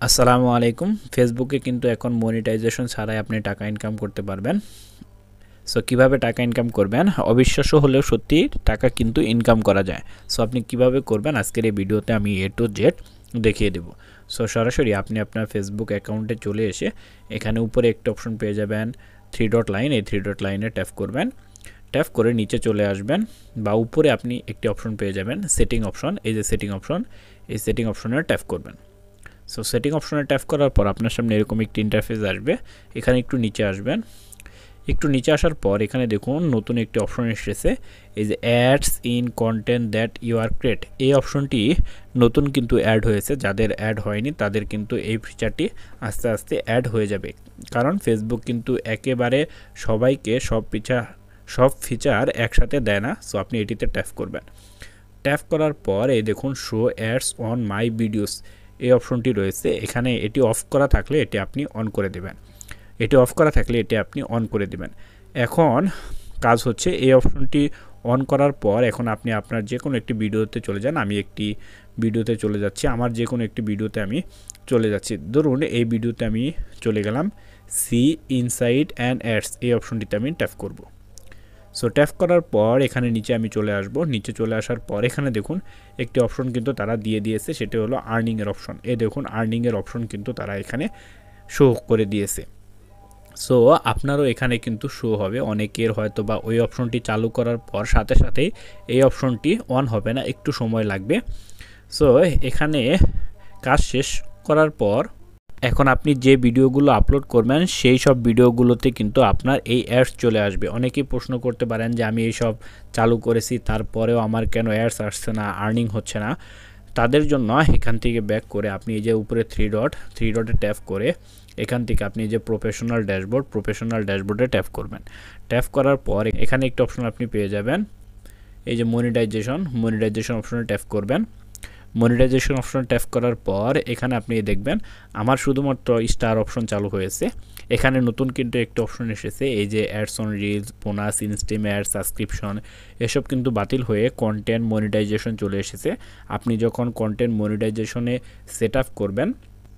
আসসালামু আলাইকুম। ফেসবুকে কিন্তু এখন মনিটাইজেশন ছাড়াই আপনি টাকা ইনকাম করতে পারবেন। সো কিভাবে টাকা ইনকাম করবেন, অবিশ্বাস্য হলেও সত্যি টাকা কিন্তু ইনকাম করা যায়। সো আপনি কিভাবে করবেন আজকের এই ভিডিওতে আমি A to Z দেখিয়ে দেব। সো সরাসরি আপনি আপনার ফেসবুক অ্যাকাউন্টে চলে এসে এখানে উপরে একটা অপশন পেয়ে যাবেন, 3 ডট লাইন। এই 3 ডট লাইনে ট্যাপ করবেন। ট্যাপ করে নিচে চলে আসবেন বা উপরে আপনি একটি অপশন পেয়ে যাবেন সেটিং অপশন। এই যে সেটিং অপশন, এই সেটিং অপশনে ট্যাপ করবেন। সো সেটিং অপশনে ট্যাপ করার পর আপনার সামনে এরকম একটি ইন্টারফেস আসবে। এখানে একটু নিচে আসবেন। একটু নিচে আসার পর এখানে দেখুন নতুন একটি অপশন এসেছে, এই যে ads in content that you are create. এই অপশনটি নতুন কিন্তু অ্যাড হয়েছে। যাদের অ্যাড হয়নি তাদের কিন্তু এই ফিচারটি আস্তে আস্তে অ্যাড হয়ে যাবে, কারণ ফেসবুক কিন্তু একেবারে সবাইকে সব ফিচার একসাথে দেয় না। সো আপনি এটিতে ট্যাপ করবেন। ট্যাপ করার পর এই দেখুন show ads on my videos, এই অপশনটি রয়েছে। এখানে এটি অফ করা থাকলে এটি আপনি অন করে দেবেন, এটি অফ করা থাকলে এটি আপনি অন করে দেবেন। এখন কাজ হচ্ছে এই অপশনটি অন করার পর এখন আপনি আপনার যে কোনো একটি ভিডিওতে চলে যান। আমি একটি ভিডিওতে চলে যাচ্ছি, আমার যে কোনো একটি ভিডিওতে আমি চলে যাচ্ছি। ধরুন এই ভিডিওতে আমি চলে গেলাম, সি ইনসাইড অ্যান্ড অ্যাডস, এই অপশনটিতে আমি ট্যাপ করব। সো ট্যাপ করার পর এখানে নিচে আমি চলে আসব। নিচে চলে আসার পর এখানে দেখুন একটি অপশন কিন্তু তারা দিয়ে দিয়েছে, সেটা হলো আর্নিংয়ের অপশন। এই দেখুন আর্নিংয়ের অপশন কিন্তু তারা এখানে শো করে দিয়েছে। সো আপনারও এখানে কিন্তু শো হবে। অনেকের হয়তো বা ওই অপশনটি চালু করার পর সাথে সাথেই এই অপশনটি অন হবে না, একটু সময় লাগবে। সো এখানে কাজ শেষ করার পর এখন আপনি যে ভিডিওগুলো আপলোড করবেন সেই সব ভিডিওগুলোতে কিন্তু আপনার এই অ্যাডস চলে আসবে। অনেকেই প্রশ্ন করতে পারেন যে আমি এই সব চালু করেছি তারপরেও আমার কেন অ্যাডস আসছে না, আর্নিং হচ্ছে না। তাদের জন্য এখান থেকে ব্যাক করে আপনি এই যে উপরে থ্রি ডটে ট্যাপ করে এখান থেকে আপনি যে প্রফেশনাল ড্যাশবোর্ডে ট্যাপ করবেন। ট্যাপ করার পর এখানে একটা অপশন আপনি পেয়ে যাবেন, এই যে মনিটাইজেশন অপশনে ট্যাপ করবেন। মনিটাইজেশন অপশন ট্যাপ করার পর এখানে আপনি দেখবেন আমার শুধুমাত্র স্টার অপশন চালু হয়েছে। এখানে নতুন কিন্তু একটা অপশন এসেছে, এই যে ads on reels, bonus, ইনস্টিম add, subscription, এসব কিন্তু বাতিল হয়ে কন্টেন্ট মনিটাইজেশন চলে এসেছে। আপনি যখন কন্টেন্ট মনিটাইজেশনে সেট আপ করবেন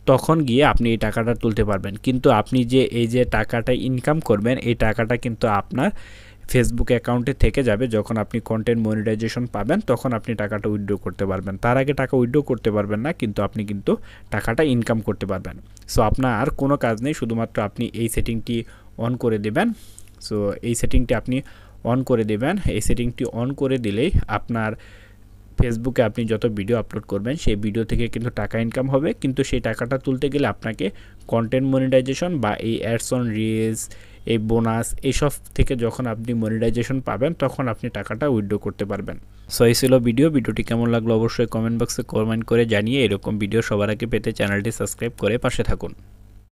তখন গিয়ে আপনি এই টাকাটা তুলতে পারবেন। কিন্তু আপনি যে এই যে টাকাটা ইনকাম করবেন এই টাকাটা কিন্তু আপনার ফেসবুক অ্যাকাউন্টে থেকে যাবে। যখন আপনি কন্টেন্ট মনিটাইজেশন পাবেন তখন আপনি টাকাটা উইথড্র করতে পারবেন। তার আগে টাকা উইথড্র করতে পারবেন না, কিন্তু আপনি কিন্তু টাকাটা ইনকাম করতে পারবেন। সো আপনার আর কোনো কাজ নেই, শুধুমাত্র আপনি এই সেটিংটি অন করে দেবেন। সো এই সেটিংটি আপনি অন করে দেবেন। এই সেটিংটি অন করে দিলেই আপনার ফেসবুকে আপনি যত ভিডিও আপলোড করবেন সেই ভিডিও থেকে কিন্তু টাকা ইনকাম হবে। কিন্তু সেই টাকাটা তুলতে গেলে আপনাকে কন্টেন্ট মনিটাইজেশন বা এই অ্যাডস অন রিলস, এই বোনাস, এইসব থেকে যখন আপনি মনিটাইজেশন পাবেন তখন আপনি টাকাটা উইথড্র করতে পারবেন। সো এই ছিল ভিডিওটি কেমন লাগলো অবশ্যই কমেন্ট বক্সে কমেন্ট করে জানিয়ে এরকম ভিডিও সবার আগে পেতে চ্যানেলটি সাবস্ক্রাইব করে পাশে থাকুন।